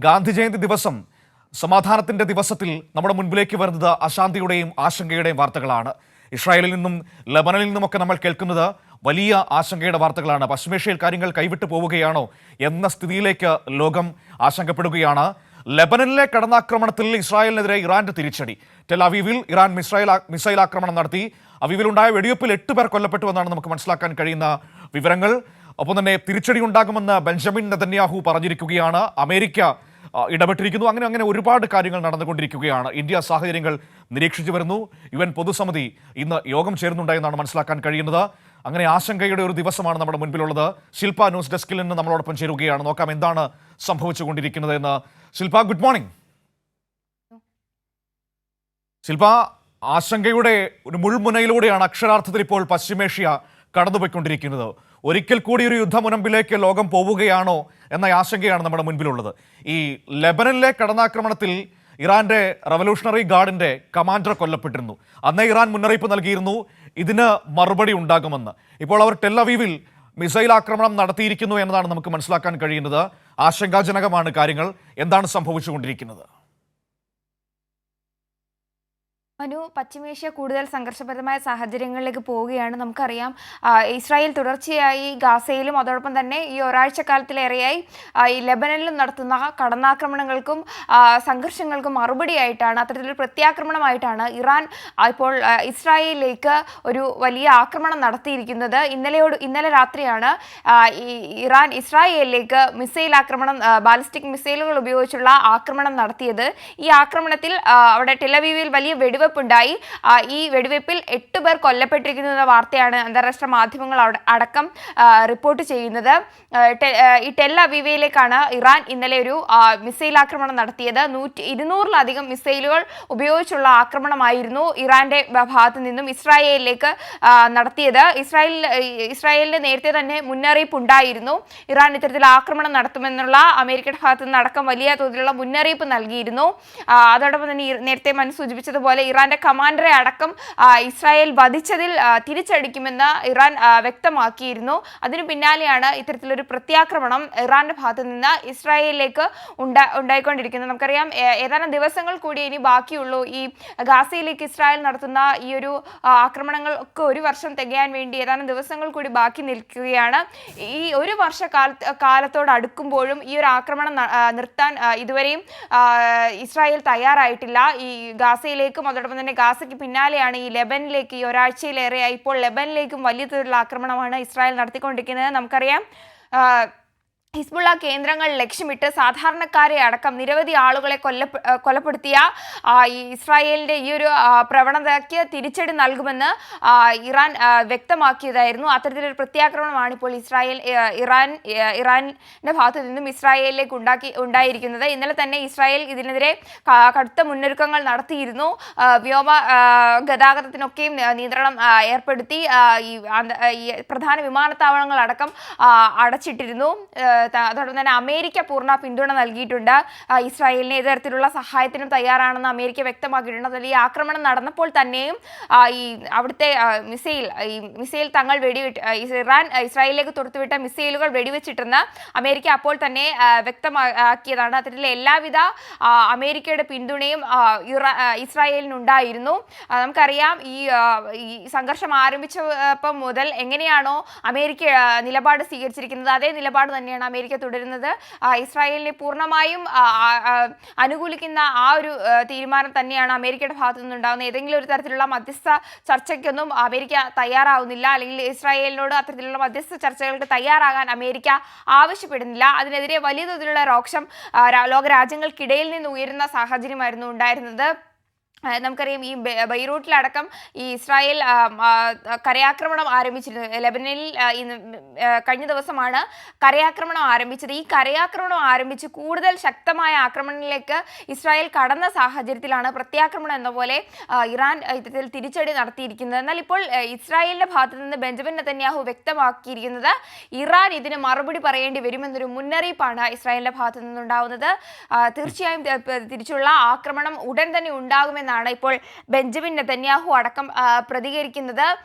ഗാന്ധി ജയന്തി ദിവസം സമാധാനത്തിന്റെ ദിവസത്തിൽ നമ്മുടെ മുൻപിലേക്ക് വരുന്നത് അശാന്തിയുടെയും ആശങ്കയുടെയും വാർത്തകളാണ്. ഇസ്രായേലിൽ നിന്നും ലബനനിൽ നിന്നുമൊക്കെ നമ്മൾ കേൾക്കുന്നത് വലിയ ആശങ്കയുടെ വാർത്തകളാണ്. പശ്ചിമേഷ്യയിൽ കാര്യങ്ങൾ കൈവിട്ടു പോവുകയാണോ എന്ന സ്ഥിതിയിലേക്ക് ലോകം ആശങ്കപ്പെടുകയാണ്. ലബനനിലെ കടന്നാക്രമണത്തിൽ ഇസ്രായേലിനെതിരെ ഇറാന്റെ തിരിച്ചടി. ടെൽ അവീവിൽ ഇറാൻ മിസൈൽ ആക്രമണം നടത്തി. അവീവിലുണ്ടായ വെടിവെപ്പിൽ 8 പേർ കൊല്ലപ്പെട്ടുവെന്നാണ് നമുക്ക് മനസ്സിലാക്കാൻ കഴിയുന്ന വിവരങ്ങൾ. ഒപ്പം തന്നെ തിരിച്ചടി ഉണ്ടാകുമെന്ന് ബെഞ്ചമിൻ നെതന്യാഹു പറഞ്ഞിരിക്കുകയാണ്. അമേരിക്ക ഇടപെട്ടിരിക്കുന്നു. അങ്ങനെ ഒരുപാട് കാര്യങ്ങൾ നടന്നുകൊണ്ടിരിക്കുകയാണ്. ഇന്ത്യ സാഹചര്യങ്ങൾ നിരീക്ഷിച്ചു വരുന്നു. UN പൊതുസമിതി ഇന്ന് യോഗം ചേരുന്നുണ്ടെന്നാണ് മനസ്സിലാക്കാൻ കഴിയുന്നത്. അങ്ങനെ ആശങ്കയുടെ ഒരു ദിവസമാണ് നമ്മുടെ മുൻപിലുള്ളത്. ശില്പ ന്യൂസ് ഡെസ്കിൽ നിന്ന് നമ്മളോടൊപ്പം ചേരുകയാണ്. നോക്കാം എന്താണ് സംഭവിച്ചുകൊണ്ടിരിക്കുന്നത് എന്ന്. ശില്പ, ഗുഡ് മോർണിംഗ്. ശില്പ, ആശങ്കയുടെ ഒരു മുൾമുനയിലൂടെയാണ് അക്ഷരാർത്ഥത്തിൽ ഇപ്പോൾ പശ്ചിമേഷ്യ കടന്നുപോയിക്കൊണ്ടിരിക്കുന്നത്. ഒരിക്കൽ കൂടി ഒരു യുദ്ധമുനമ്പിലേക്ക് ലോകം പോവുകയാണോ എന്ന ആശങ്കയാണ് നമ്മുടെ മുൻപിലുള്ളത്. ഈ ലെബനനിലെ കടന്നാക്രമണത്തിൽ ഇറാന്റെ റവല്യൂഷണറി ഗാർഡിന്റെ കമാൻഡർ കൊല്ലപ്പെട്ടിരുന്നു. അന്നേ ഇറാൻ മുന്നറിയിപ്പ് നൽകിയിരുന്നു ഇതിന് മറുപടി ഉണ്ടാകുമെന്ന്. ഇപ്പോൾ അവർ ടെൽ അവീവിൽ മിസൈൽ ആക്രമണം നടത്തിയിരിക്കുന്നു എന്നതാണ് നമുക്ക് മനസ്സിലാക്കാൻ കഴിയുന്നത്. ആശങ്കാജനകമാണ് കാര്യങ്ങൾ. എന്താണ് സംഭവിച്ചുകൊണ്ടിരിക്കുന്നത്? മനു, പശ്ചിമേഷ്യ കൂടുതൽ സംഘർഷപരമായ സാഹചര്യങ്ങളിലേക്ക് പോവുകയാണ്. നമുക്കറിയാം, ഇസ്രായേൽ തുടർച്ചയായി ഗാസയിലും അതോടൊപ്പം തന്നെ ഈ ഒരാഴ്ചക്കാലത്തിലേറെയായി ഈ ലെബനനിലും നടത്തുന്ന കടന്നാക്രമണങ്ങൾക്കും സംഘർഷങ്ങൾക്കും മറുപടിയായിട്ടാണ്, അത്തരത്തിലൊരു പ്രത്യാക്രമണമായിട്ടാണ് ഇറാൻ ഇപ്പോൾ ഇസ്രായേലിലേക്ക് ഒരു വലിയ ആക്രമണം നടത്തിയിരിക്കുന്നത്. ഇന്നലെ രാത്രിയാണ് ഇറാൻ ഇസ്രായേലിലേക്ക് മിസൈൽ ആക്രമണം, ബാലിസ്റ്റിക് മിസൈലുകൾ ഉപയോഗിച്ചുള്ള ആക്രമണം നടത്തിയത്. ഈ ആക്രമണത്തിൽ അവിടെ ടെലവീവിൽ വലിയ വെടിവെപ്പുണ്ടായി. ഈ വെടിവെപ്പിൽ 8 പേർ കൊല്ലപ്പെട്ടിരിക്കുന്നു എന്ന വാർത്തയാണ് അന്താരാഷ്ട്ര മാധ്യമങ്ങൾ അടക്കം റിപ്പോർട്ട് ചെയ്യുന്നത്. ഈ ടെൽ അവീവിലേക്കാണ് ഇറാൻ ഇന്നലെ ഒരു മിസൈൽ ആക്രമണം നടത്തിയത്. 200-ലധികം മിസൈലുകൾ ഉപയോഗിച്ചുള്ള ആക്രമണമായിരുന്നു ഇറാന്റെ ഭാഗത്തു നിന്നും ഇസ്രായേലിലേക്ക് നടത്തിയത്. ഇസ്രായേലിന് നേരത്തെ തന്നെ മുന്നറിയിപ്പ് ഉണ്ടായിരുന്നു. ഇറാൻ ഇത്തരത്തിൽ ആക്രമണം നടത്തുമെന്നുള്ള അമേരിക്കയുടെ ഭാഗത്തു നിന്ന് അടക്കം വലിയ തോതിലുള്ള മുന്നറിയിപ്പ് നൽകിയിരുന്നു. അതോടൊപ്പം തന്നെ നേരത്തെ സൂചിപ്പിച്ചതുപോലെ ഇറാന്റെ കമാൻഡറെ അടക്കം ഇസ്രായേൽ വധിച്ചതിൽ തിരിച്ചടിക്കുമെന്ന് ഇറാൻ വ്യക്തമാക്കിയിരുന്നു. അതിനു പിന്നാലെയാണ് ഇത്തരത്തിലൊരു പ്രത്യാക്രമണം ഇറാന്റെ ഭാഗത്തു നിന്ന് ഇസ്രായേലിലേക്ക് ഉണ്ടായിക്കൊണ്ടിരിക്കുന്നത്. നമുക്കറിയാം, ഏതാനും ദിവസങ്ങൾ കൂടി ഇനി ബാക്കിയുള്ളൂ ഈ ഗാസയിലേക്ക് ഇസ്രായേൽ നടത്തുന്ന ഈ ഒരു ആക്രമണങ്ങൾക്ക് 1 വർഷം തികയാൻ വേണ്ടി ഏതാനും ദിവസങ്ങൾ കൂടി ബാക്കി നിൽക്കുകയാണ്. ഈ 1 വർഷ കാലത്തോട് അടുക്കുമ്പോഴും ഈ ഒരു ആക്രമണം നിർത്താൻ ഇതുവരെയും ഇസ്രായേൽ തയ്യാറായിട്ടില്ല. ഈ ഗാസയിലേക്കും അതോടൊപ്പം തന്നെ ഗാസയ്ക്ക് പിന്നാലെയാണ് ഈ ലെബനിലേക്ക് ഈ ഒരാഴ്ചയിലേറെയായി ഇപ്പോൾ ലെബനിലേക്കും വലിയ തോതിലുള്ള ആക്രമണമാണ് ഇസ്രായേൽ നടത്തിക്കൊണ്ടിരിക്കുന്നത്. നമുക്കറിയാം, ഹിസ്ബുള്ള കേന്ദ്രങ്ങൾ ലക്ഷ്യമിട്ട് സാധാരണക്കാരെ അടക്കം നിരവധി ആളുകളെ കൊലപ്പെടുത്തിയ ഈ ഇസ്രായേലിന്റെ ഈ ഒരു പ്രവണതയ്ക്ക് തിരിച്ചടി നൽകുമെന്ന് ഇറാൻ വ്യക്തമാക്കിയതായിരുന്നു. അത്തരത്തിലൊരു പ്രത്യാക്രമണമാണ് ഇപ്പോൾ ഇറാന്റെ ഭാഗത്തു നിന്നും ഇസ്രായേലിലേക്ക് ഉണ്ടായിരിക്കുന്നത്. ഇന്നലെ തന്നെ ഇസ്രായേൽ ഇതിനെതിരെ കടുത്ത മുന്നൊരുക്കങ്ങൾ നടത്തിയിരുന്നു. വ്യോമ ഗതാഗതത്തിനൊക്കെയും നിയന്ത്രണം ഏർപ്പെടുത്തി. ഈ പ്രധാന വിമാനത്താവളങ്ങൾ അടക്കം അടച്ചിട്ടിരുന്നു. അതോടൊപ്പം തന്നെ അമേരിക്ക പൂർണ്ണ പിന്തുണ നൽകിയിട്ടുണ്ട്. ഇസ്രായേലിന് ഏത് തരത്തിലുള്ള സഹായത്തിനും തയ്യാറാണെന്ന് അമേരിക്ക വ്യക്തമാക്കിയിട്ടുണ്ട്. അതിൽ ഈ ആക്രമണം നടന്നപ്പോൾ തന്നെയും ഈ അവിടുത്തെ മിസൈൽ തങ്ങൾ ഇറാൻ ഇസ്രായേലിലേക്ക് തൊടുത്തുവിട്ട മിസൈലുകൾ വെടിവെച്ചിട്ടെന്ന് അമേരിക്ക അപ്പോൾ തന്നെ വ്യക്തമാക്കിയതാണ്. അത്തരത്തിലെ എല്ലാവിധ അമേരിക്കയുടെ പിന്തുണയും ഇസ്രായേലിനുണ്ടായിരുന്നു. നമുക്കറിയാം, ഈ സംഘർഷം ആരംഭിച്ചപ്പം മുതൽ എങ്ങനെയാണോ അമേരിക്ക നിലപാട് സ്വീകരിച്ചിരിക്കുന്നത് അതേ നിലപാട് തന്നെയാണ് അമേരിക്ക തുടരുന്നത്. ഇസ്രായേലിനെ പൂർണ്ണമായും അനുകൂലിക്കുന്ന ആ ഒരു തീരുമാനം തന്നെയാണ് അമേരിക്കയുടെ ഭാഗത്തു നിന്നുണ്ടാകുന്നത്. ഏതെങ്കിലും ഒരു തരത്തിലുള്ള മധ്യസ്ഥ ചർച്ചയ്ക്കൊന്നും അമേരിക്ക തയ്യാറാവുന്നില്ല, അല്ലെങ്കിൽ ഇസ്രായേലിനോട് അത്തരത്തിലുള്ള മധ്യസ്ഥ ചർച്ചകൾക്ക് തയ്യാറാകാൻ അമേരിക്ക ആവശ്യപ്പെടുന്നില്ല. അതിനെതിരെ വലിയ തോതിലുള്ള രോക്ഷം ലോകരാജ്യങ്ങൾക്കിടയിൽ നിന്ന് ഉയരുന്ന സാഹചര്യമായിരുന്നു ഉണ്ടായിരുന്നത്. നമുക്കറിയാം, ഈ ബെയ്റൂട്ടിലടക്കം ഈ ഇസ്രായേൽ കരയാക്രമണം ആരംഭിച്ചിരുന്നു. ലെബനനിൽ കഴിഞ്ഞ ദിവസമാണ് കരയാക്രമണം ആരംഭിച്ചത്. ഈ കരയാക്രമണം ആരംഭിച്ച് കൂടുതൽ ശക്തമായ ആക്രമണങ്ങളിലേക്ക് ഇസ്രായേൽ കടന്ന സാഹചര്യത്തിലാണ് പ്രത്യാക്രമണം എന്ന പോലെ ഇറാൻ ഇത്തരത്തിൽ തിരിച്ചടി നടത്തിയിരിക്കുന്നത്. എന്നാൽ ഇപ്പോൾ ഇസ്രായേലിന്റെ ഭാഗത്തു നിന്ന് ബെഞ്ചമിൻ നെതന്യാഹു വ്യക്തമാക്കിയിരിക്കുന്നത് ഇറാൻ ഇതിന് മറുപടി പറയേണ്ടി വരുമെന്നൊരു മുന്നറിയിപ്പാണ് ഇസ്രായേലിന്റെ ഭാഗത്തു നിന്നുണ്ടാവുന്നത്. തീർച്ചയായും തിരിച്ചുള്ള ആക്രമണം ഉടൻ തന്നെ ഉണ്ടാകുമെന്നാണ് ഇപ്പോൾ ബെഞ്ചമിൻ നെതന്യാഹു അടക്കം പ്രതികരിക്കുന്നത്.